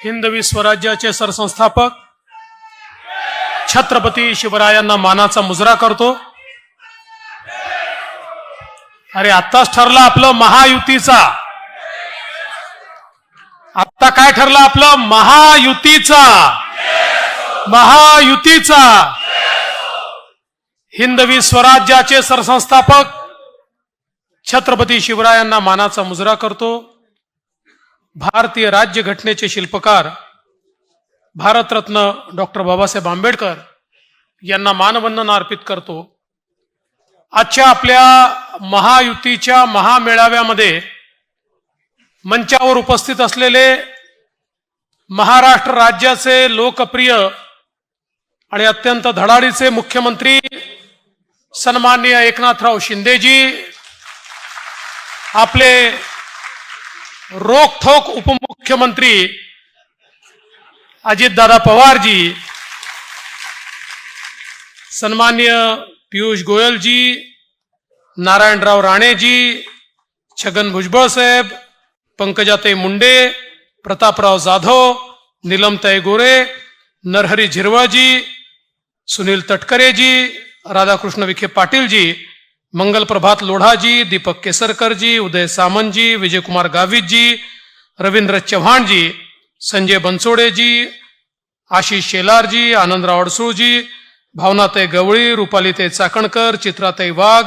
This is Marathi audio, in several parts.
हिंदवी स्वराज्याचे सरसंस्थापक छत्रपती शिवरायांना मानाचा मुजरा करतो। अरे आत्ताच ठरलं आपलं महायुतीचा, आत्ता काय ठरलं आपलं महायुतीचा हिंदवी स्वराज्याचे सरसंस्थापक छत्रपती शिवरायांना मानाचा मुजरा करतो। भारतीय राज्यघटनेचे शिल्पकार भारतरत्न डॉक्टर बाबासाहेब आंबेडकर यांना मानवंदना अर्पित करतो। आजच्या आपल्या महायुतीच्या महामेळाव्यामध्ये मंचावर उपस्थित असलेले महाराष्ट्र राज्याचे लोकप्रिय आणि अत्यंत धडाडीचे मुख्यमंत्री सन्माननीय एकनाथराव शिंदेजी, आपले रोखठोक उपमुख्यमंत्री अजितदादा पवारजी, सन्माननीय पीयूष गोयलजी, नारायणराव राणेजी, छगन भुजबळ साहेब, पंकजाताई मुंडे, प्रतापराव जाधव, नीलमताई गोरे, नरहरी झिरवळजी, सुनील तटकरेजी, राधाकृष्ण विखे पाटीलजी, मंगल प्रभात लोढाजी, दीपक केसरकरजी, उदय सामंतजी, विजयकुमार गावितजी, रवींद्र चव्हाणजी, संजय बनसोडेजी, आशिष शेलारजी, आनंदराव अडसूळजी, भावनाताई गवळी, रुपालीताई चाकणकर, चित्राताई वाघ,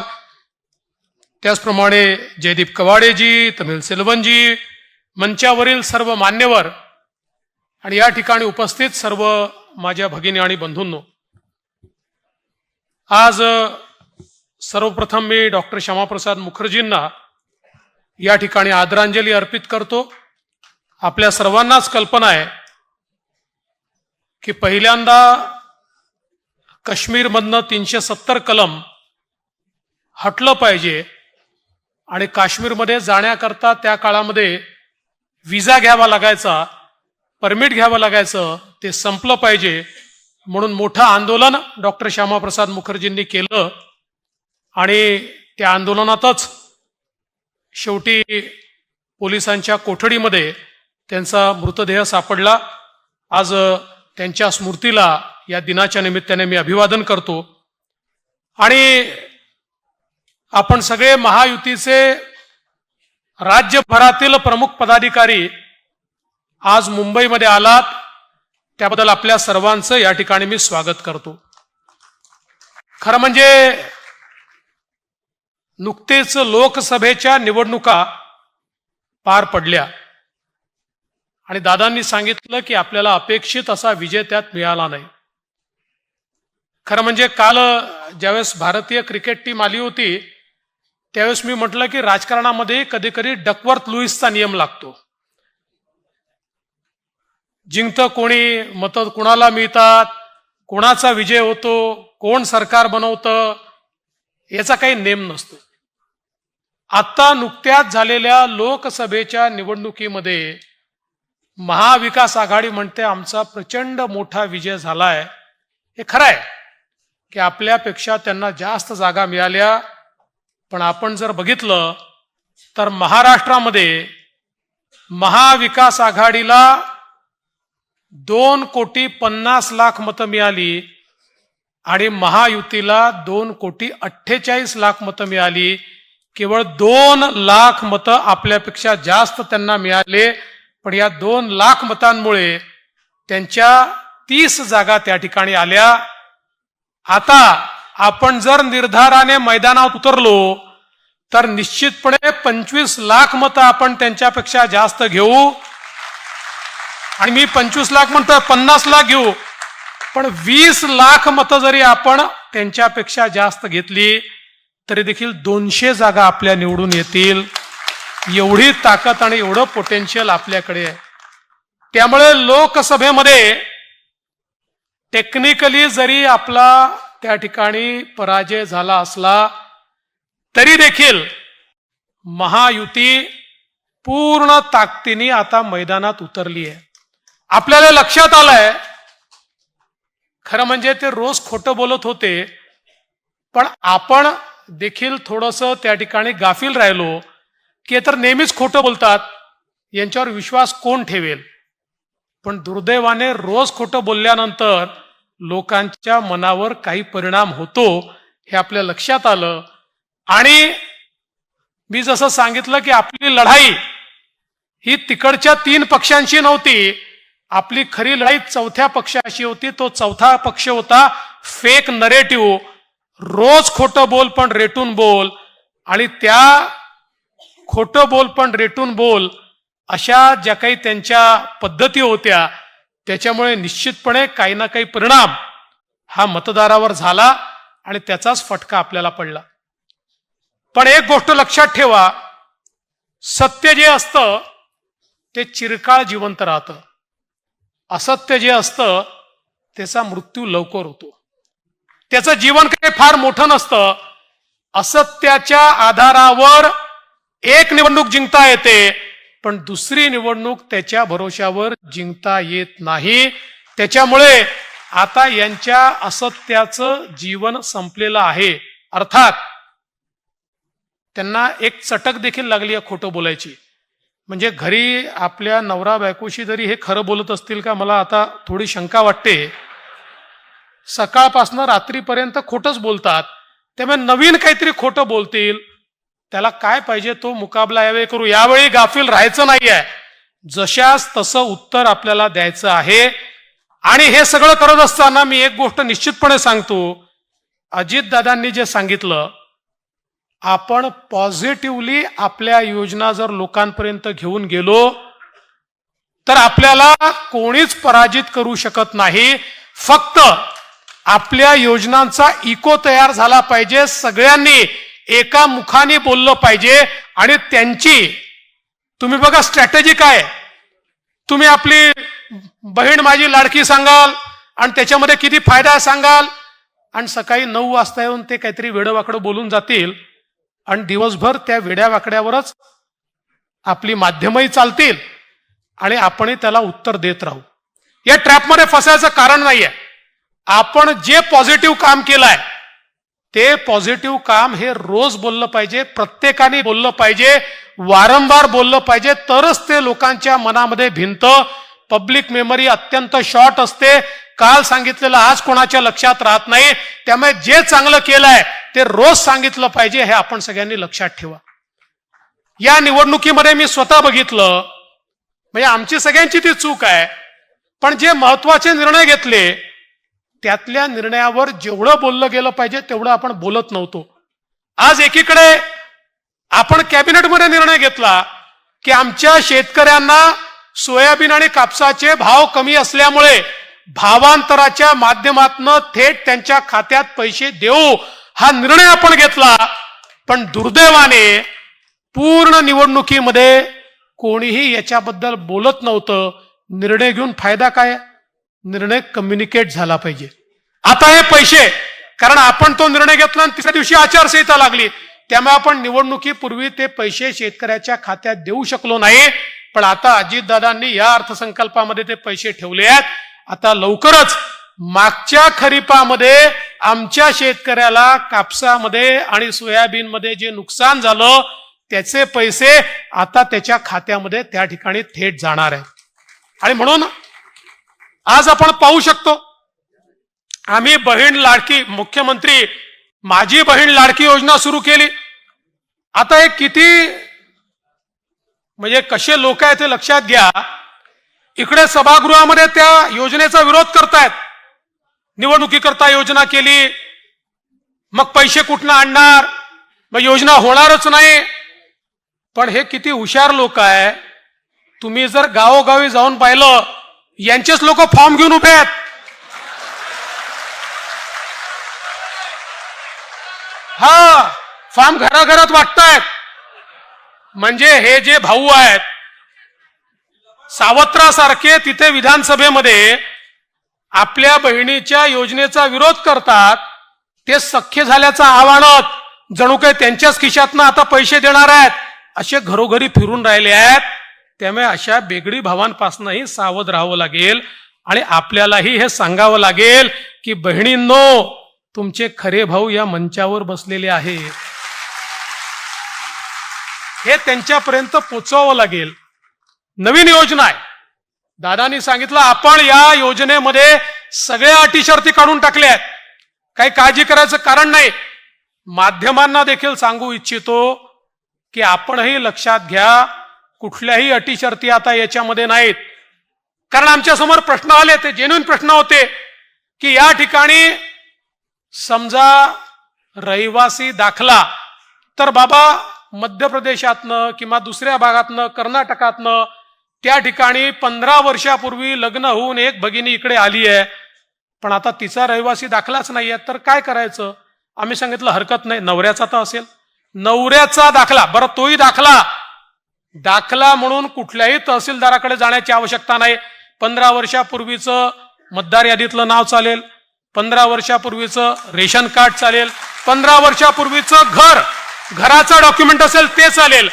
त्याचप्रमाणे जयदीप कवाडेजी, तमिल सेल्वनजी, मंचावरील सर्व मान्यवर आणि या ठिकाणी उपस्थित सर्व माझ्या भगिनी आणि बंधूंनो, आज सर्वप्रथम मी डॉक्टर श्यामाप्रसाद मुखर्जींना या ठिकाणी आदरांजली अर्पित करतो। आपल्या सर्वांनाच कल्पना आहे की पहिल्यांदा काश्मीरमधनं 370 कलम हटलं पाहिजे आणि काश्मीरमध्ये जाण्याकरता त्या काळामध्ये विजा घ्यावा लागायचा, परमिट घ्यावं लागायचं, ते संपलं पाहिजे म्हणून मोठं आंदोलन डॉक्टर श्यामाप्रसाद मुखर्जींनी केलं आणि त्या आंदोलनातच शेवटी पोलिसांच्या कोठडीमध्ये त्यांचा मृतदेह सापडला। आज त्यांच्या स्मृतीला या दिनाच्या निमित्ताने मी अभिवादन करतो। आणि आपण सगळे महायुतीचे राज्यभरातील प्रमुख पदाधिकारी आज मुंबईमध्ये आलात, त्याबद्दल आपल्या सर्वांचं या ठिकाणी मी स्वागत करतो। खरं म्हणजे नुकतेच लोकसभेच्या निवडणुका पार पडल्या आणि दादांनी सांगितलं की आपल्याला अपेक्षित असा विजय त्यात मिळाला नाही। खरं म्हणजे काल ज्यावेळेस भारतीय क्रिकेट टीम आली होती त्यावेळेस मी म्हटलं की राजकारणामध्ये कधी कधी डकवर्थ लुईसचा नियम लागतो, जिंकतं कोणी, मतं कुणाला मिळतात, कोणाचा विजय होतो, कोण सरकार बनवतं, याचा काही नेम नसतो। आता नुकत्याच झालेल्या लोकसभेच्या निवडणुकीमध्ये महाविकास आघाडी म्हणते आमचा प्रचंड मोठा विजय झालाय। हे खरं आहे की आपल्यापेक्षा त्यांना जास्त जागा मिळाल्या, पण आपण जर बघितलं तर महाराष्ट्रामध्ये महाविकास आघाडीला 2,50,00,000 मतं मिळाली आणि महायुतीला 2,48,00,000 मतं मिळाली। केवळ 2,00,000 मतं आपल्यापेक्षा जास्त त्यांना मिळाले, पण या 2,00,000 मतांमुळे त्यांच्या 30 जागा त्या ठिकाणी आल्या। आता आपण जर निर्धाराने मैदानात उतरलो तर निश्चितपणे 25,00,000 मतं आपण त्यांच्यापेक्षा जास्त घेऊ। आणि मी 25,00,000 म्हणतोय, 50,00,000 घेऊ, पण 20,00,000 मतं जरी आपण त्यांच्यापेक्षा जास्त घेतली तरी देखील 200 जागा आपल्या निवडून येतील। एवढी ताकद आणि एवढं पोटेन्शियल आपल्याकडे आहे। त्यामुळे लोकसभेमध्ये टेक्निकली जरी आपला त्या ठिकाणी पराजय झाला असला तरी देखील महायुती पूर्ण ताकदीने आता मैदानात उतरली आहे। आपल्याला लक्षात आलंय, खरं म्हणजे ते रोज खोटं बोलत होते, पण आपण देखील थोडंसं त्या ठिकाणी गाफील राहिलो की तर नेहमीच खोटं बोलतात, यांच्यावर विश्वास कोण ठेवेल? पण दुर्दैवाने रोज खोटं बोलल्यानंतर लोकांच्या मनावर काही परिणाम होतो हे आपल्या लक्षात आलं. आणि मी जसं सांगितलं की आपली लढाई ही तिकडच्या 3 पक्षांशी नव्हती, आपली खरी लढाई चौथ्या पक्षाशी होती. तो चौथा पक्ष होता फेक नरेटिव्ह. रोज खोटं बोल पण रेटून बोल, आणि त्या खोटं बोल पण रेटून बोल अशा ज्या काही त्यांच्या पद्धती होत्या, त्याच्यामुळे निश्चितपणे काही ना काही परिणाम हा मतदारावर झाला आणि त्याचाच फटका आपल्याला पडला. पण एक गोष्ट लक्षात ठेवा, सत्य जे असतं ते चिरकाळ जिवंत राहतं. असत्य जे असतं त्याचा मृत्यू लवकर होतो. त्याचं जीवन काही फार मोठं नसतं. असत्याच्या आधारावर एक निवडणूक जिंकता येते, पण दुसरी निवडणूक त्याच्या भरोशावर जिंकता येत नाही. त्याच्यामुळे आता यांच्या असत्याचं जीवन संपलेलं आहे. अर्थात त्यांना एक चटक देखील लागली आहे खोटं बोलायची. म्हणजे घरी आपल्या नवरा बायकोशी जरी हे खरं बोलत असतील का, मला आता थोडी शंका वाटते. सकाळपासून रात्रीपर्यंत खोटंच बोलतात, त्यामुळे नवीन काहीतरी खोटं बोलतील. त्याला काय पाहिजे तो मुकाबला यावेळी करू. यावेळी गाफील राहायचं नाहीये. जशास तसं उत्तर आपल्याला द्यायचं आहे. आणि हे सगळं करत असताना मी एक गोष्ट निश्चितपणे सांगतो, अजितदादांनी जे सांगितलं, आपण पॉझिटिव्हली आपल्या योजना जर लोकांपर्यंत घेऊन गेलो तर आपल्याला कोणीच पराजित करू शकत नाही. फक्त आपल्या योजनांचा इको तयार झाला पाहिजे. सगळ्यांनी एका मुखाने बोललं पाहिजे. आणि त्यांची तुम्ही बघा स्ट्रॅटेजी काय. तुम्ही आपली बहीण माझी लाडकी सांगाल आणि त्याच्यामध्ये किती फायदा सांगाल, आणि सकाळी 9 वाजता येऊन ते काहीतरी वेडवाकडं बोलून जातील, आणि दिवसभर त्या वेड्यावाकड्यावरच आपली माध्यमही चालतील आणि आपणही त्याला उत्तर देत राहू. या ट्रॅपमध्ये फसायचं कारण नाहीये. आपण जे पॉझिटिव्ह काम केलंय ते पॉझिटिव्ह काम हे रोज बोललं पाहिजे, प्रत्येकाने बोललं पाहिजे, वारंवार बोललं पाहिजे, तरच ते लोकांच्या मनामध्ये भिनतं. पब्लिक मेमरी अत्यंत शॉर्ट असते. काल सांगितलेलं आज कोणाच्या लक्षात राहत नाही. त्यामुळे जे चांगलं केलंय ते रोज सांगितलं पाहिजे, हे आपण सगळ्यांनी लक्षात ठेवा. या निवडणुकीमध्ये मी स्वतः बघितलं, म्हणजे आमची सगळ्यांची ती चूक आहे, पण जे महत्वाचे निर्णय घेतले त्यातल्या निर्णयावर जेवढं बोललं गेलं पाहिजे तेवढं आपण बोलत नव्हतो. आज एकीकडे आपण कॅबिनेटमध्ये निर्णय घेतला की आमच्या शेतकऱ्यांना सोयाबीन आणि कापसाचे भाव कमी असल्यामुळे भावांतराच्या माध्यमातून थेट त्यांच्या खात्यात पैसे देऊ, हा निर्णय आपण घेतला. पण दुर्दैवाने पूर्ण निवडणुकीमध्ये कोणीही याच्याबद्दल बोलत नव्हतं. निर्णय घेऊन फायदा काय? निर्णय कम्युनिकेट झाला पाहिजे. आता हे पैसे, कारण आपण तो निर्णय घेतला आणि तिसऱ्या दिवशी आचारसंहिता लागली, त्यामुळे आपण निवडणुकीपूर्वी ते पैसे शेतकऱ्याच्या खात्यात देऊ शकलो नाही. पण आता अजितदादांनी या अर्थसंकल्पामध्ये ते पैसे ठेवले आहेत. आता लवकरच मागच्या खरीपामध्ये आमच्या शेतकऱ्याला कापसामध्ये आणि सोयाबीनमध्ये जे नुकसान झालं त्याचे पैसे आता त्याच्या खात्यामध्ये त्या ठिकाणी थेट जाणार आहेत. आणि म्हणून आज आपण पाहू शकतो, आम्ही बहीण लाडकी, मुख्यमंत्री माझी बहीण लाडकी योजना सुरू केली. आता हे किती म्हणजे कसे लोक आहेत ते लक्षात घ्या. इकडे सभागृहामध्ये त्या योजनेचा विरोध करतायत. निवडणुकीकरता योजना केली, मग पैसे कुठनं आणणार, मग योजना होणारच नाही. पण हे किती हुशार लोक आहे. तुम्ही जर गावोगावी जाऊन पाहिलं, यांचेच लोक फॉर्म घेऊन उभे आहेत. हा फॉर्म घराघरात वाटतायत. म्हणजे हे जे भाऊ आहेत सावत्रासारखे, तिथे विधानसभेमध्ये आपल्या बहिणीच्या योजनेचा विरोध करतात. ते सख्य झाल्याचा आव्हानात जणू काही त्यांच्याच खिशातनं आता पैसे देणार आहेत असे घरोघरी फिरून राहिले आहेत. त्यामुळे अशा बेगडी भावांपासूनही सावध राहावं लागेल. आणि आपल्यालाही हे सांगावं लागेल की बहिणींनो, तुमचे खरे भाऊ या मंचावर बसलेले आहेत, हे त्यांच्यापर्यंत पोचवावं लागेल. नवीन योजना आहे. दादांनी सांगितलं आपण या योजनेमध्ये सगळ्या अटी शर्ती काढून टाकल्या आहेत. काही काळजी करायचं कारण नाही. माध्यमांना देखील सांगू इच्छितो की आपणही लक्षात घ्या, कुठल्याही अटी शर्ती आता याच्यामध्ये नाहीत. कारण आमच्या समोर प्रश्न आले, ते जेन्युइन प्रश्न होते की या ठिकाणी समजा रहिवासी दाखला तर बाबा मध्य प्रदेशातनं किंवा दुसऱ्या भागातनं कर्नाटकातनं त्या ठिकाणी 15 वर्षापूर्वी लग्न होऊन एक भगिनी इकडे आली आहे, पण आता तिचा रहिवासी दाखलाच नाहीये, तर काय करायचं? आम्ही सांगितलं हरकत नाही, नवऱ्याचा तर असेल, नवऱ्याचा दाखला, बरं तोही दाखला म्हणून कुठल्याही तहसीलदाराकडे जाण्याची आवश्यकता नाही. 15 वर्षापूर्वीचं मतदार यादीतलं नाव चालेल, 15 वर्षापूर्वीचं रेशन कार्ड चालेल, 15 वर्षापूर्वीचं घराचं डॉक्युमेंट असेल ते चालेल.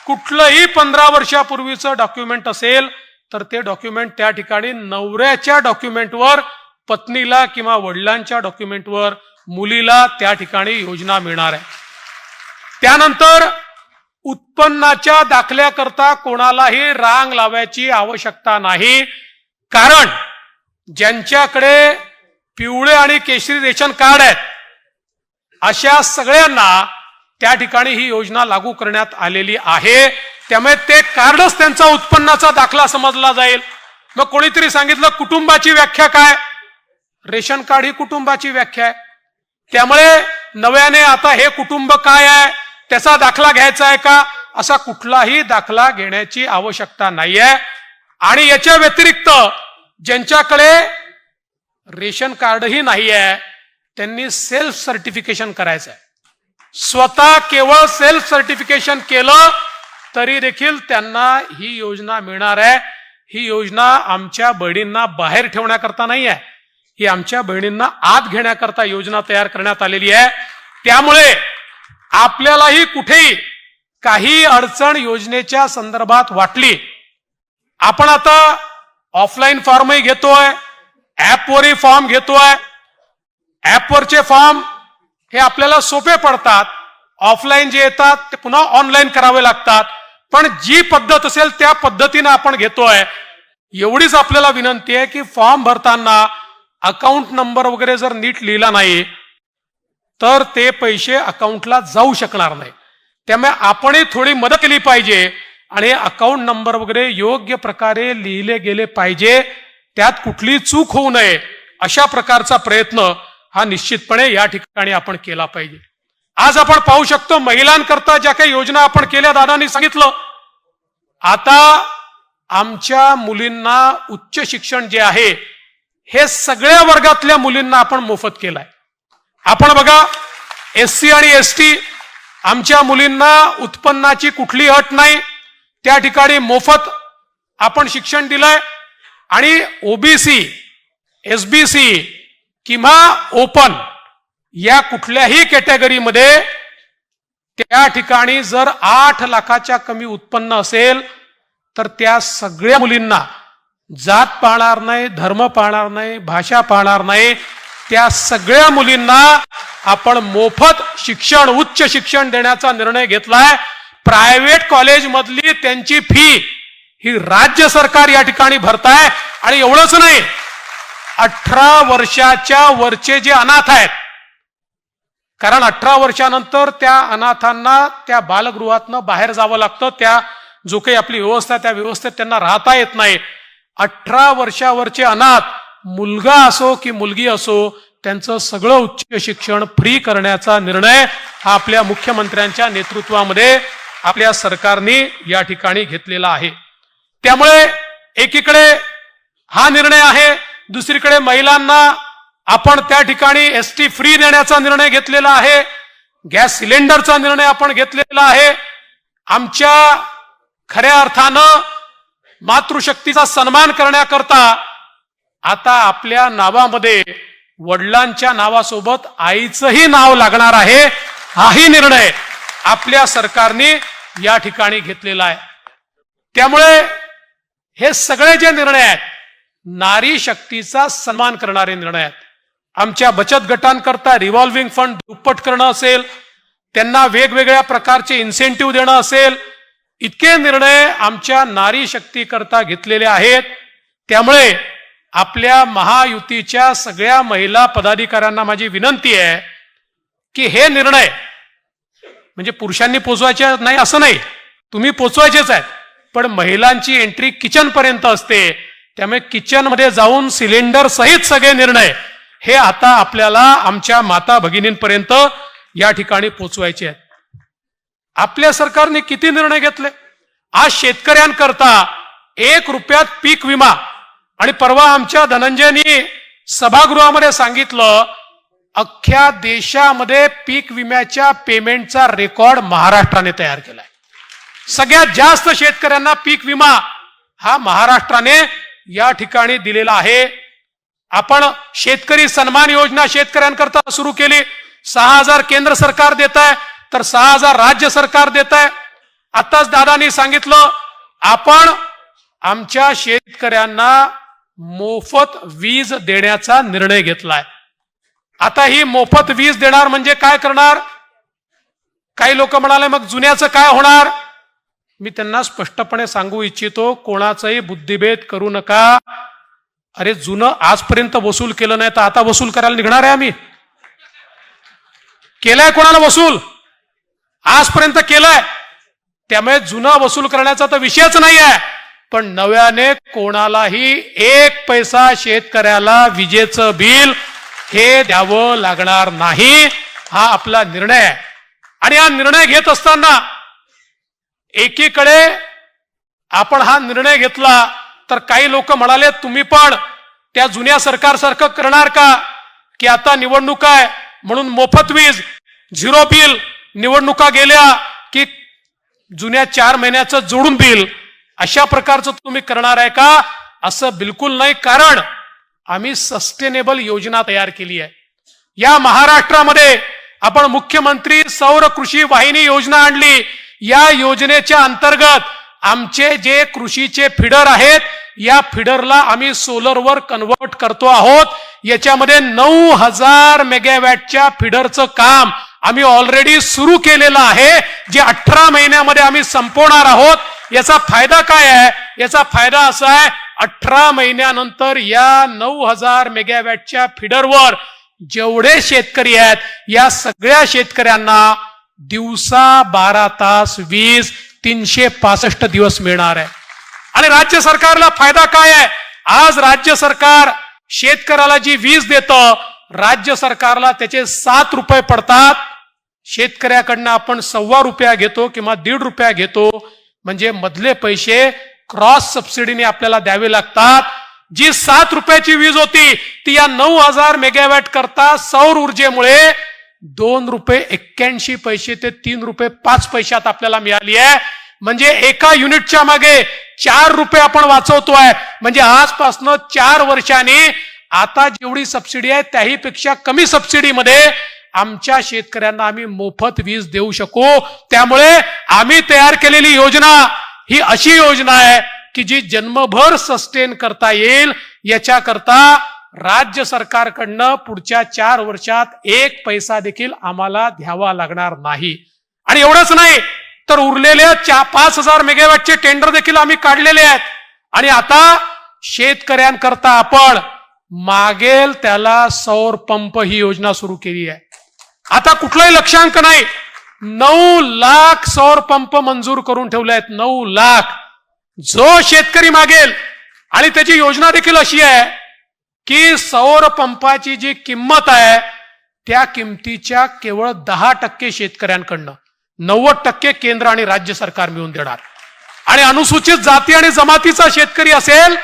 कुठलंही 15 वर्षापूर्वीचं डॉक्युमेंट असेल तर ते डॉक्युमेंट त्या ठिकाणी नवऱ्याच्या डॉक्युमेंटवर, पत्नीला किंवा वडिलांच्या डॉक्युमेंटवर मुलीला त्या ठिकाणी योजना मिळणार आहे. त्यानंतर उत्पन्नाच्या दाखल्याकरता कोणालाही रांग लावायची आवश्यकता नाही. कारण ज्यांच्याकडे पिवळे आणि केशरी रेशन कार्ड आहेत अशा सगळ्यांना त्या ठिकाणी ही योजना लागू करण्यात आलेली आहे. त्यामुळे ते कार्डच त्यांचा उत्पन्नाचा दाखला समजला जाईल. मग कोणीतरी सांगितलं कुटुंबाची व्याख्या काय? रेशन कार्ड ही कुटुंबाची व्याख्या आहे. त्यामुळे नव्याने आता हे कुटुंब काय आहे त्याचा दाखला घ्यायचा आहे का? असा कुठलाही दाखला घेण्याची आवश्यकता नाहीये. आणि याच्या व्यतिरिक्त ज्यांच्याकडे रेशन कार्डही नाही आहे त्यांनी सेल्फ सर्टिफिकेशन करायचं आहे. स्वतः केवळ सेल्फ सर्टिफिकेशन केलं तरी देखील त्यांना ही योजना मिळणार आहे. ही योजना आमच्या बहिणींना बाहेर ठेवण्याकरता नाही आहे, ही आमच्या बहिणींना आत घेण्याकरता योजना तयार करण्यात आलेली आहे. त्यामुळे आपल्यालाही कुठेही काही अडचण योजनेच्या संदर्भात वाटली, आपण आता ऑफलाईन फॉर्मही घेतोय, ऍपवरही फॉर्म घेतोय. ऍपवरचे फॉर्म हे आपल्याला सोपे पडतात, ऑफलाईन जे येतात ते पुन्हा ऑनलाईन करावे लागतात. पण जी पद्धत असेल त्या पद्धतीने आपण घेतोय. एवढीच आपल्याला विनंती आहे की फॉर्म भरताना अकाउंट नंबर वगैरे जर नीट लिहिला नाही तर ते पैसे अकाउंटला जाऊ शकणार नाही. त्यामुळे आपणही थोडी मदत केली पाहिजे आणि अकाउंट नंबर वगैरे योग्य प्रकारे लिहिले गेले पाहिजे, त्यात कुठली चूक होऊ नये अशा प्रकारचा प्रयत्न हा निश्चितपणे या ठिकाणी आपण केला पाहिजे. आज आपण पाहू शकतो महिलांकरता ज्या काही योजना आपण केल्या, दादांनी सांगितलं, आता आमच्या मुलींना उच्च शिक्षण जे आहे हे सगळ्या वर्गातल्या मुलींना आपण मोफत केलंय. आपण बघा SC आणि ST आमच्या मुलींना उत्पन्नाची कुठली अट नाही, त्या ठिकाणी मोफत आपण शिक्षण दिलंय. आणि OBC, SBC किंवा ओपन या कुठल्याही कॅटेगरीमध्ये त्या ठिकाणी जर 8 लाखाच्या कमी उत्पन्न असेल तर त्या सगळ्या मुलींना जात पाळणार नाही, धर्म पाळणार नाही, भाषा पाळणार नाही, त्या सगळ्या मुलींना आपण मोफत शिक्षण, उच्च शिक्षण देण्याचा निर्णय घेतलाय. प्रायव्हेट कॉलेज मधली त्यांची फी ही राज्य सरकार या ठिकाणी भरताय. आणि एवढंच नाही, 18 वर्षाच्या वरचे जे अनाथ आहेत, कारण 18 वर्षानंतर त्या अनाथांना त्या बालगृहातनं बाहेर जावं लागतं, त्या जो काही आपली व्यवस्था त्या व्यवस्थेत त्यांना राहता येत नाही. 18 वर्षावरचे अनाथ, मुलगा असो की मुलगी असो, त्यांचं सगळं उच्च शिक्षण फ्री करण्याचा निर्णय हा आपल्या मुख्यमंत्र्यांच्या नेतृत्वामध्ये आपल्या सरकारने या ठिकाणी घेतलेला आहे. त्यामुळे एकीकडे हा निर्णय आहे, दुसरीकडे महिलांना आपण त्या ठिकाणी ST फ्री देण्याचा निर्णय घेतलेला आहे, गॅस सिलेंडरचा निर्णय आपण घेतलेला आहे. आमच्या खऱ्या अर्थानं मातृशक्तीचा सन्मान करण्याकरता आता आपल्या नावामध्ये वडिलांच्या नावासोबत आईचंही नाव लागणार आहे. हाही निर्णय आपल्या सरकारने या ठिकाणी घेतलेला आहे. त्यामुळे हे सगळे जे निर्णय आहेत नारी शक्तीचा सन्मान करणारे निर्णय आहेत. आमच्या बचत गटांकरता रिव्हॉल्विंग फंड दुप्पट करणं असेल, त्यांना वेगवेगळ्या प्रकारचे इन्सेंटिव्ह देणं असेल, इतके निर्णय आमच्या नारी शक्तीकरता घेतलेले आहेत. त्यामुळे आपल्या महायुतीच्या सगळ्या महिला पदाधिकाऱ्यांना माझी विनंती आहे की हे निर्णय म्हणजे पुरुषांनी पोचवायचे नाही असं नाही, तुम्ही पोचवायचेच आहेत, पण महिलांची एंट्री किचन पर्यंत असते. त्यामुळे किचन मध्ये जाऊन सिलेंडर सहित सगळे निर्णय हे आता आपल्याला आमच्या माता भगिनींपर्यंत या ठिकाणी पोचवायचे आहेत. आपल्या सरकारने किती निर्णय घेतले. आज शेतकऱ्यांकरता 1 रुपयात पीक विमा, आणि परवा आमच्या धनंजयनी सभागृहामध्ये सांगितलं अख्ख्या देशामध्ये पीक विम्याच्या पेमेंटचा रेकॉर्ड महाराष्ट्राने तयार केलाय. सगळ्यात जास्त शेतकऱ्यांना पीक विमा हा महाराष्ट्राने या ठिकाणी दिलेला आहे. आपण शेतकरी सन्मान योजना शेतकऱ्यांकरता सुरू केली. 6,000 केंद्र सरकार देत आहे, तर 6,000 राज्य सरकार देत आहे. आताच दादांनी सांगितलं आपण आमच्या शेतकऱ्यांना मोफत वीज देण्याचा निर्णय घेतलाय. आता ही मोफत वीज देणार म्हणजे काय करणार. काही लोक म्हणाले मग जुन्याचं काय होणार. मी त्यांना स्पष्टपणे सांगू इच्छितो, कोणाचाही बुद्धिभेद करू नका. अरे जुनं आजपर्यंत वसूल केलं नाही तर आता वसूल करायला निघणार आहे आम्ही. केलंय कोणाला वसूल, आजपर्यंत केलंय. त्यामुळे जुनं वसूल करण्याचा तर विषयच नाही आहे. पण नव्याने कोणालाही 1 पैसा शेतकऱ्याला विजेचं बिल हे द्यावं लागणार नाही, हा आपला निर्णय आहे. आणि हा निर्णय घेत असताना एकीकडे आपण हा निर्णय घेतला तर काही लोक म्हणाले तुम्ही पण त्या जुन्या सरकारसारखं करणार का, की आता निवडणूक आहे म्हणून मोफत वीज, झिरो बिल, निवडणुका गेल्या की जुन्या 4 महिन्याचं जोडून बिल, अशा प्रकारचं तुम्ही करणार आहे का. असं बिलकुल नाही, कारण आम्ही सस्टेनेबल योजना तयार केली आहे. या महाराष्ट्रामध्ये आपण मुख्यमंत्री सौर कृषी वाहिनी योजना आणली. या योजनेच्या अंतर्गत आमचे जे कृषीचे फिडर आहेत या फिडरला आम्ही सोलरवर कन्वर्ट करतो आहोत. याच्यामध्ये 9,000 मेगावॅटच्या फिडरचं काम आम्ही ऑलरेडी सुरू केलेलं आहे, जे 18 महिन्यामध्ये आम्ही संपवणार आहोत. याचा फायदा काय आहे. याचा फायदा असा आहे 18 महिन्यानंतर या 9,000 मेगावॅटच्या फिडरवर जेवढे शेतकरी आहेत या सगळ्या शेतकऱ्यांना दिवसा 12 तास वीज 365 दिवस मिळणार आहे. आणि राज्य सरकारला फायदा काय आहे. आज राज्य सरकार शेतकऱ्याला जी वीज देतं, राज्य सरकारला त्याचे 7 रुपये पडतात. शेतकऱ्याकडनं आपण 1.25 रुपया घेतो किंवा 1.5 रुपया घेतो, म्हणजे मधले पैसे क्रॉस सबसिडीने आपल्याला द्यावे लागतात. जी 7 रुपयाची वीज होती ती या 9,000 मेगावॅट करता सौर ऊर्जेमुळे 2 रुपये 81 पैसे ते 3 रुपये 5 पैशात आपल्याला मिळाली आहे. म्हणजे एका युनिटच्या मागे 4 रुपये आपण वाचवतोय. म्हणजे आजपासून 4 वर्षांनी आता जेवढी सबसिडी आहे त्याही पेक्षा कमी सबसिडीमध्ये आमच्या शेतकऱ्यांना आम्ही मोफत वीज देऊ शकू. त्यामुळे आम्ही तयार केलेली योजना ही अशी योजना आहे की जी जन्मभर सस्टेन करता येईल. याच्याकरता राज्य सरकारकडनं पुढच्या 4 वर्षात 1 पैसा देखील आम्हाला द्यावा लागणार नाही. आणि एवढंच नाही तर उरलेल्या 5,000 मेगावॅटचे टेंडर देखील आम्ही काढलेले आहेत. आणि आता शेतकऱ्यांकरता आपण मागेल त्याला सौर पंप ही योजना सुरू केली आहे. आता कुठलाही लक्षांक नाही, 9 लाख सौर पंप मंजूर करून ठेवले आहेत. 9 लाख जो शेतकरी मागेल. आणि त्याची योजना देखील अशी आहे की सौर पंपाची जी किंमत आहे त्या किमतीच्या केवळ 10% शेतकऱ्यांकडनं, 90% केंद्र आणि राज्य सरकार मिळून देणार. आणि अनुसूचित जाती आणि जमातीचा शेतकरी असेल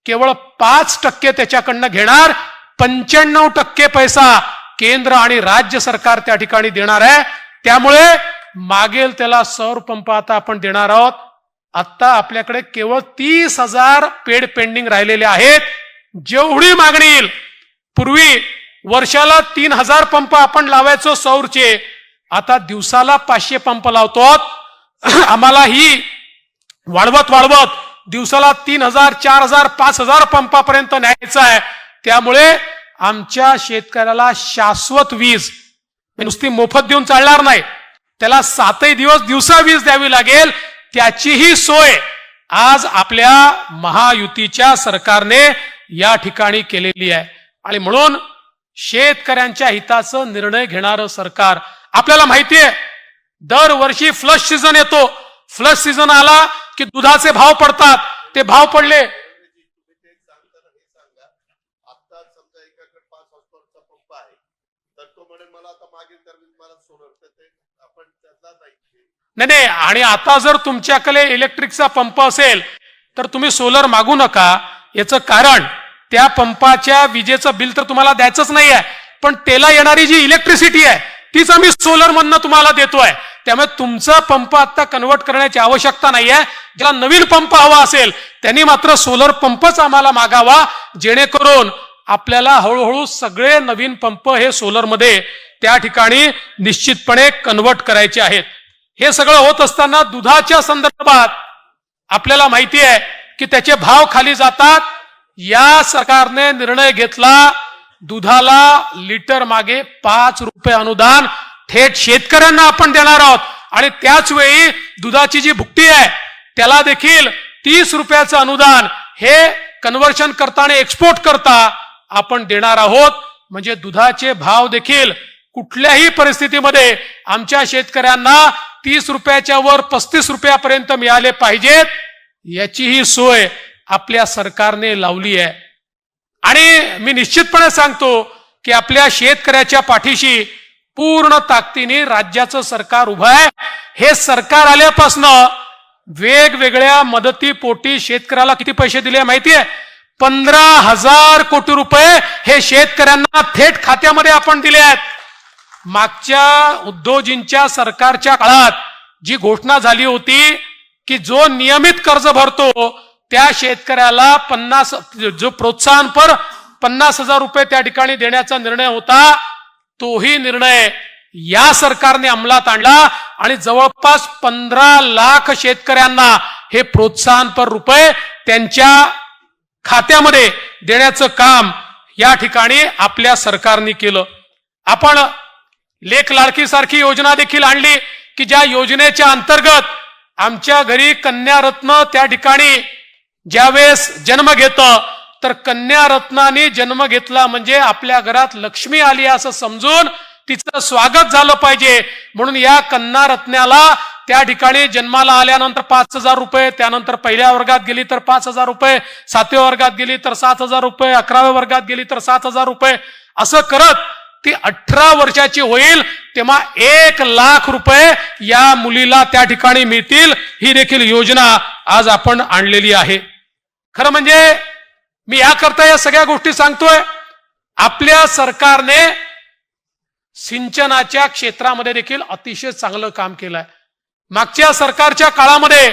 केवळ 5% त्याच्याकडनं घेणार. 95% पैसा केंद्र आणि राज्य सरकार त्या ठिकाणी देणार आहे. त्यामुळे मागेल त्याला सौर पंप आता आपण देणार आहोत. आता आपल्याकडे केवळ 30,000 पेड पेंडिंग राहिलेले आहेत. जेवढी मागणी येईल, पूर्वी वर्षाला 3,000 पंप आपण लावायचो सौरचे, आता दिवसाला 500 पंप लावतो. आम्हाला ही वाढवत वाढवत दिवसाला 3,000, 4,000, 5,000 पंपापर्यंत न्यायचं आहे. त्यामुळे आमच्या शेतकऱ्याला शाश्वत वीज नुसती मोफत देऊन चालणार नाही, त्याला 7 दिवस दिवसा वीज द्यावी लागेल. त्याचीही सोय आज आपल्या महायुतीच्या सरकारने या ठिकाणी केलेली आहे. आणि म्हणून शेतकऱ्यांच्या हिताचा निर्णय घेणारं सरकार. आपल्याला माहितीये दरवर्षी फ्लश सीझन येतो. फ्लश सीझन आला की दुधाचे भाव पडतात. ते भाव पडले, नाही. आणि आता जर तुमच्याकडे इलेक्ट्रिकचा पंप असेल तर तुम्ही सोलर मागू नका. याचं कारण त्या पंपाच्या विजेचं बिल तर तुम्हाला द्यायचंच नाही आहे, पण त्याला येणारी जी इलेक्ट्रिसिटी आहे तीच आम्ही सोलर मधनं तुम्हाला देतोय. त्यामुळे तुमचा पंप आता कन्वर्ट करण्याची आवश्यकता नाहीये. ज्याला नवीन पंप हवा असेल त्यांनी मात्र सोलर पंपच आम्हाला मागावा, जेणेकरून आपल्याला हळूहळू सगळे नवीन पंप हे सोलर मध्ये त्या ठिकाणी निश्चितपणे कन्वर्ट करायचे आहेत. हे सगळं होत असताना दुधाच्या संदर्भात आपल्याला माहिती आहे की त्याचे भाव खाली जातात. या सरकारने निर्णय घेतला दुधाला लिटर मागे 5 रुपये अनुदान थेट शेतकऱ्यांना आपण देणार आहोत. आणि त्याच वेळी दुधाची जी भुकटी आहे त्याला देखील 30 रुपयाचं अनुदान हे कन्व्हर्शन करता आणि एक्सपोर्ट करता आपण देणार आहोत. म्हणजे दुधाचे भाव देखील कुठल्याही परिस्थितीमध्ये आमच्या शेतकऱ्यांना 30 रुपयाच्या वर 35 रुपयापर्यंत मिळाले पाहिजेत, याचीही सोय आपल्या सरकारने लावली आहे. आणि मी निश्चितपणे सांगतो की आपल्या शेतकऱ्याच्या पाठीशी पूर्ण ताकदीने राज्याचं सरकार उभं आहे. हे सरकार आल्यापासनं वेगवेगळ्या मदतीपोटी शेतकऱ्याला किती पैसे दिले माहितीये? 15,000 कोटी रुपये हे शेतकऱ्यांना थेट खात्यामध्ये आपण दिले आहेत. मागच्या उद्धवजींच्या सरकारच्या काळात जी घोषणा झाली होती की जो नियमित कर्ज भरतो त्या शेतकऱ्याला 50 जो प्रोत्साहनपर 50,000 रुपये त्या ठिकाणी देण्याचा निर्णय होता, तोही निर्णय या सरकारने अंमलात आणला आणि जवळपास 15 लाख शेतकऱ्यांना हे प्रोत्साहनपर रुपये त्यांच्या खात्यामध्ये देण्याचं काम या ठिकाणी आपल्या सरकारने केलं. आपण लेख लाडकी सारखी योजना देखील आणली की ज्या योजनेच्या अंतर्गत आमच्या घरी कन्या रत्न त्या ठिकाणी ज्यावेळेस जन्म घेतं तर कन्या रत्नाने जन्म घेतला म्हणजे आपल्या घरात लक्ष्मी आली असं समजून तिचं स्वागत झालं पाहिजे. म्हणून या कन्या रत्नाला त्या ठिकाणी जन्माला आल्यानंतर 5,000 रुपये, त्यानंतर पहिल्या वर्गात गेली तर 5,000 रुपये, 7व्या वर्गात गेली तर 7,000 रुपये, 11व्या वर्गात गेली तर 7,000 रुपये, असं करत ती 18 वर्षाची होईल तेव्हा 1 लाख रुपये या मुलीला त्या ठिकाणी मिळतील. ही देखील योजना आज आपण आणलेली आहे. खरं म्हणजे मी याकरता या सगळ्या गोष्टी सांगतोय. आपल्या सरकारने सिंचनाच्या क्षेत्रामध्ये देखील अतिशय चांगलं काम केलंय. मागच्या सरकारच्या काळामध्ये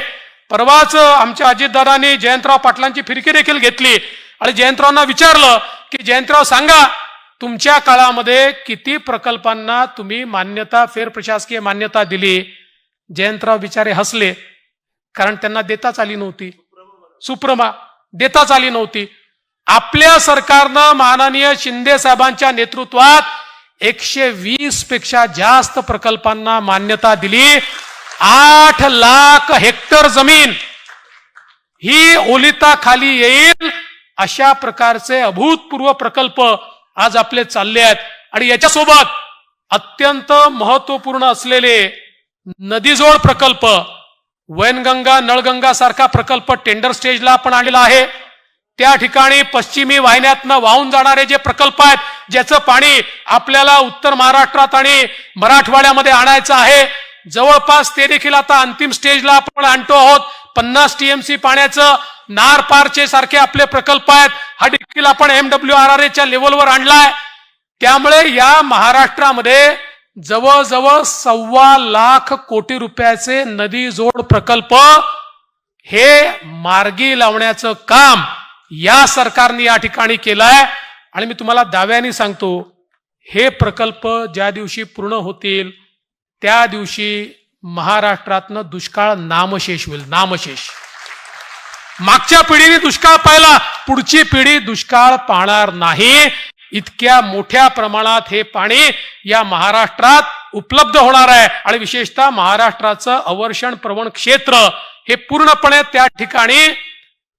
परवाच आमच्या अजितदादांनी जयंतराव पाटलांची फिरकी देखील घेतली आणि जयंतरावांना विचारलं की जयंतराव सांगा तुमच्या काळामध्ये किती प्रकल्पांना तुम्ही मान्यता, फेरप्रशासकीय मान्यता दिली? जयंतराव बिचारे हसले, कारण त्यांना देताच आली नव्हती. सुप्रमा देताच आली नव्हती. आपल्या सरकारनं माननीय शिंदे साहेबांच्या नेतृत्वात 120 पेक्षा जास्त प्रकल्पांना मान्यता दिली. 8 लाख हेक्टर जमीन ही ओलिताखाली येईल अशा प्रकारचे अभूतपूर्व प्रकल्प आज आपले चालले आहेत. आणि याच्यासोबत अत्यंत महत्वपूर्ण असलेले नदीजोड प्रकल्प, वैनगंगा, नळगंगा सारखा प्रकल्प टेंडर स्टेजला आपण आणलेला आहे. त्या ठिकाणी पश्चिमी वाहिन्यातनं वाहून जाणारे जे प्रकल्प आहेत ज्याचं पाणी आपल्याला उत्तर महाराष्ट्रात आणि मराठवाड्यामध्ये आणायचं आहे, जवळपास ते देखील आता अंतिम स्टेजला आपण आणतो आहोत. 50 TMC पाण्याचं नार पारचे सारखे आपले प्रकल्प आहेत. हा देखील आपण MWRRA लेवलवर आणलाय. त्यामुळे या महाराष्ट्रामध्ये जवळजवळ 1.25 लाख कोटी रुपयाचे नदी जोड प्रकल्प हे मार्गी लावण्याचं काम या सरकारने या ठिकाणी केलंय. आणि मी तुम्हाला दाव्याने सांगतो, हे प्रकल्प ज्या दिवशी पूर्ण होतील त्या दिवशी महाराष्ट्रातनं दुष्काळ नामशेष होईल. नामशेष. मागच्या पिढीने दुष्काळ पाहिला, पुढची पिढी दुष्काळ पाहणार नाही. इतक्या मोठ्या प्रमाणात हे पाणी या महाराष्ट्रात उपलब्ध होणार आहे आणि विशेषतः महाराष्ट्राचं अवर्षण प्रवण क्षेत्र हे पूर्णपणे त्या ठिकाणी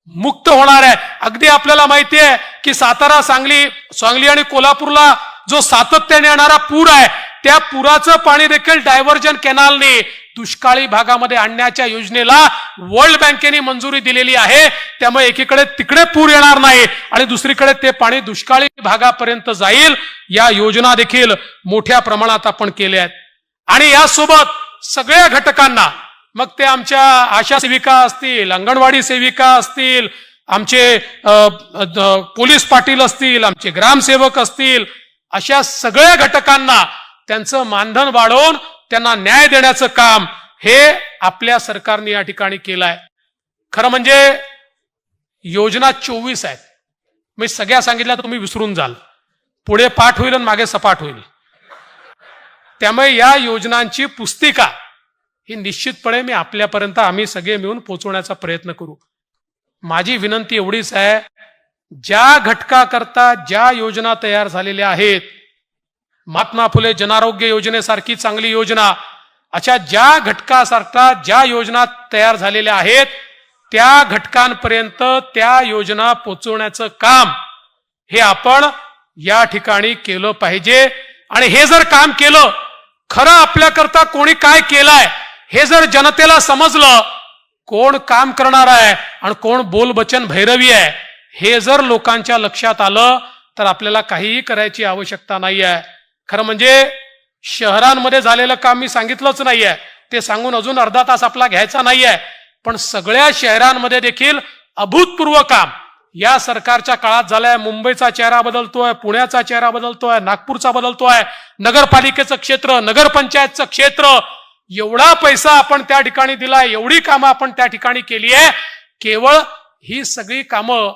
मुक्त होणार आहे. अगदी आपल्याला माहिती आहे की सातारा, सांगली आणि कोल्हापूरला जो सातत्याने येणारा पूर आहे, त्या पुराचं पाणी देखील डायव्हर्जन कॅनलने दुष्काळी भागामध्ये आणण्याच्या योजनेला वर्ल्ड बँकेने मंजुरी दिलेली आहे. त्यामुळे एकीकडे तिकडे पूर येणार नाही आणि दुसरीकडे ते पाणी दुष्काळी भागापर्यंत जाईल. या योजना देखील मोठ्या प्रमाणात आपण केल्या आहेत. आणि यासोबत सगळ्या घटकांना, मग ते आमच्या आशा सेविका असतील, अंगणवाडी सेविका असतील, आमचे पोलीस पाटील असतील, आमचे ग्रामसेवक असतील, अशा सगळ्या घटकांना त्यांचं मानधन वाढवून त्यांना न्याय देण्याचं काम हे आपल्या सरकारने या ठिकाणी केलं आहे. खरं म्हणजे योजना 24 आहेत. मी सगळ्या सांगितल्या तर तुम्ही विसरून जाल, पुढे पाठ होईल आणि मागे सपाट होईल. त्यामुळे या योजनांची पुस्तिका ही निश्चितपणे मी आपल्यापर्यंत आम्ही सगळे मिळून पोहोचवण्याचा प्रयत्न करू. माझी विनंती एवढीच आहे, ज्या घटकाकरता ज्या योजना तयार झालेल्या आहेत, महात्मा फुले जनआरोग्य योजनेसारखी चांगली योजना, अशा ज्या घटकासारख्या ज्या योजना तयार झालेल्या आहेत त्या घटकांपर्यंत त्या योजना पोहोचवण्याचं काम हे आपण या ठिकाणी केलं पाहिजे. आणि हे जर काम केलं, खरं आपल्याकरता कोणी काय केलंय हे जर जनतेला समजलं, कोण काम करणार आहे आणि कोण बोलबचन भैरवी आहे हे जर लोकांच्या लक्षात आलं, तर आपल्याला काहीही करायची आवश्यकता नाही आहे. खरं म्हणजे शहरांमध्ये झालेलं काम मी सांगितलंच नाहीये, ते सांगून अजून अर्धा तास आपला घ्यायचा नाहीये. पण सगळ्या शहरांमध्ये देखील अभूतपूर्व काम या सरकारच्या काळात झालंय. मुंबईचा चेहरा बदलतोय, पुण्याचा चेहरा बदलतोय, नागपूरचा बदलतोय, नगरपालिकेचं क्षेत्र, नगरपंचायतचं क्षेत्र, एवढा पैसा आपण त्या ठिकाणी दिलाय, एवढी कामं आपण त्या ठिकाणी केली आहे. केवळ ही सगळी कामं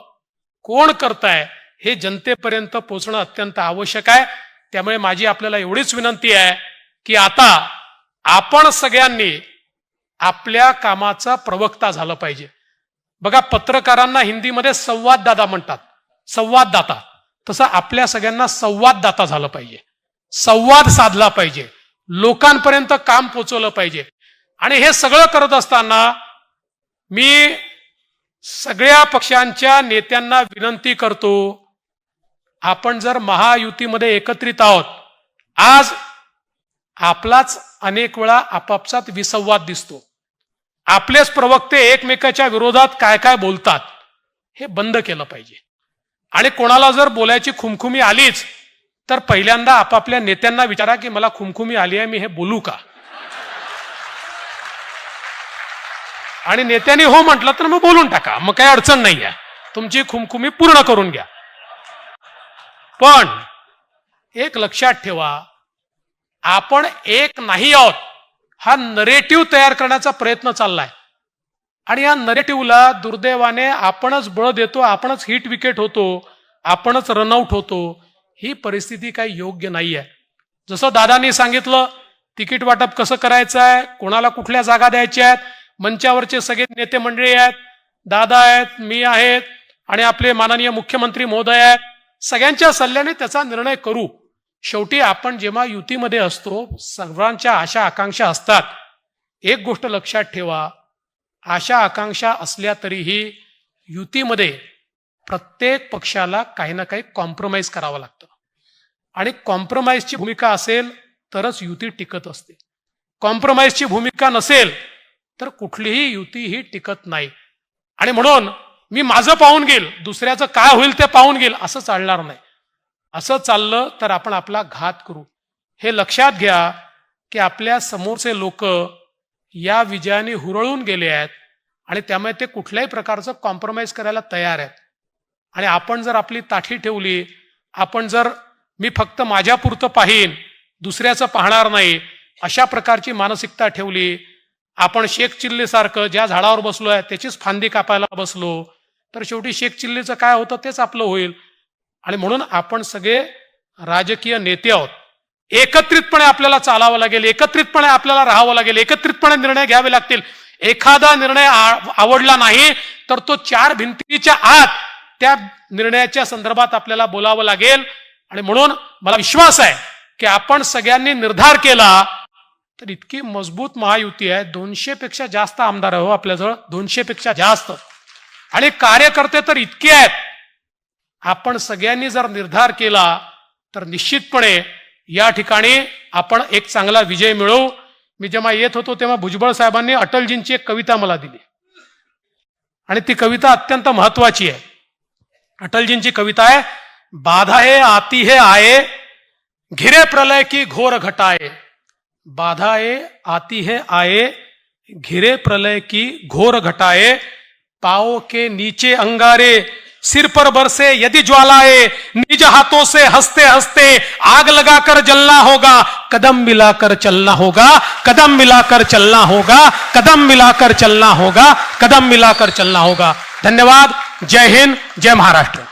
कोण करताय हे जनतेपर्यंत पोहोचणं अत्यंत आवश्यक आहे. त्यामुळे माझी आपल्याला एवढीच विनंती आहे की आता आपण सगळ्यांनी आपल्या कामाचा प्रवक्ता झालं पाहिजे. बघा, पत्रकारांना हिंदीमध्ये संवाददाता म्हणतात, संवाददाता. तसं आपल्या सगळ्यांना संवाददाता झालं पाहिजे, संवाद साधला पाहिजे, लोकांपर्यंत काम पोहोचवलं पाहिजे. आणि हे सगळं करत असताना मी सगळ्या पक्षांच्या नेत्यांना विनंती करतो, आपण जर महायुतीमध्ये एकत्रित आहोत, आज आपलाच अनेक वेळा आपापसात विसंवाद दिसतो. आपलेच प्रवक्ते एकमेकाच्या विरोधात काय काय बोलतात, हे बंद केलं पाहिजे. आणि कोणाला जर बोलायची खुमखुमी आलीच तर पहिल्यांदा आपापल्या नेत्यांना विचारा की मला खुमखुमी आली आहे, मी हे बोलू का? आणि नेत्यांनी हो म्हटलं तर मग बोलून टाका, मग काही अडचण नाही आहे, तुमची खुमखुमी पूर्ण करून घ्या. पण एक लक्षात ठेवा, आपण एक नाही आहोत हा नरेटिव्ह तयार करण्याचा प्रयत्न चाललाय. आणि या नरेटिव्हला दुर्दैवाने आपणच बळ देतो, आपणच हिट विकेट होतो, आपणच रनआउट होतो. ही परिस्थिती काही योग्य नाही आहे. जसं दादांनी सांगितलं, तिकीट वाटप कसं करायचं आहे, कोणाला कुठल्या जागा द्यायच्या आहेत, मंचावरचे सगळे नेते मंडळी आहेत, दादा आहेत, मी आहेत आणि आपले माननीय मुख्यमंत्री महोदय आहेत. सगळ्यांच्या सल्ल्याने त्याचा निर्णय करू. शेवटी आपण जेव्हा युतीमध्ये असतो, सर्वांच्या आशा आकांक्षा असतात. एक गोष्ट लक्षात ठेवा, आशा आकांक्षा असल्या तरीही युतीमध्ये प्रत्येक पक्षाला काही ना काही कॉम्प्रोमाइज करावं लागतं. आणि कॉम्प्रोमाइजची भूमिका असेल तरच युती टिकत असते. कॉम्प्रोमाइजची भूमिका नसेल तर कुठलीही युती ही टिकत नाही. आणि म्हणून मी माझं पाहून घेईल, दुसऱ्याचं काय होईल ते पाहून घेईल, असं चालणार नाही. असं चाललं तर आपण आपला घात करू. हे लक्षात घ्या की आपल्या समोरचे लोक या विजयाने हुरळून गेले आहेत आणि त्यामुळे ते कुठल्याही प्रकारचं कॉम्प्रोमाइज करायला तयार आहेत. आणि आपण जर आपली ताठी ठेवली, आपण जर मी फक्त माझ्यापुरतं पाहीन, दुसऱ्याचं पाहणार नाही, अशा प्रकारची मानसिकता ठेवली, आपण शेख चिल्लीसारखं ज्या झाडावर बसलोय त्याचीच फांदी कापायला बसलो, तर शेवटी शेख चिल्लीचं काय होतं तेच आपलं होईल. आणि म्हणून आपण सगळे राजकीय नेते आहोत. एकत्रितपणे आपल्याला चालावं लागेल, एकत्रितपणे आपल्याला राहावं लागेल, एकत्रितपणे निर्णय घ्यावे लागतील. एखादा निर्णय आवडला नाही तर तो 4 भिंतीच्या आत त्या निर्णयाच्या संदर्भात आपल्याला बोलावं लागेल. आणि म्हणून मला विश्वास आहे की आपण सगळ्यांनी निर्धार केला तर इतकी मजबूत महायुती आहे, 200 पेक्षा जास्त आमदार आहे हो आपल्याजवळ, 200 पेक्षा जास्त, आणि कार्यकर्ते तर इतके आहेत. आपण सगळ्यांनी जर निर्धार केला तर निश्चितपणे या ठिकाणी आपण एक चांगला विजय मिळवू. मी जेव्हा येत होतो तेव्हा भुजबळ साहेबांनी अटलजींची एक कविता मला दिली आणि ती कविता अत्यंत महत्वाची आहे. अटलजींची कविता आहे, बाधाएं आती है आए घिरे प्रलय की घोर घटाए. बाधाएं आती है आए घिरे प्रलय की घोर घटाए. पाओ के नीचे अंगारे सिर पर बरसे यदि ज्वालाए. निज हाथों से हंसते हंसते आग लगाकर जलना होगा. कदम मिलाकर चलना होगा, कदम मिलाकर चलना होगा, कदम मिलाकर चलना होगा, कदम मिलाकर चलना होगा. धन्यवाद. जय हिंद, जय महाराष्ट्र.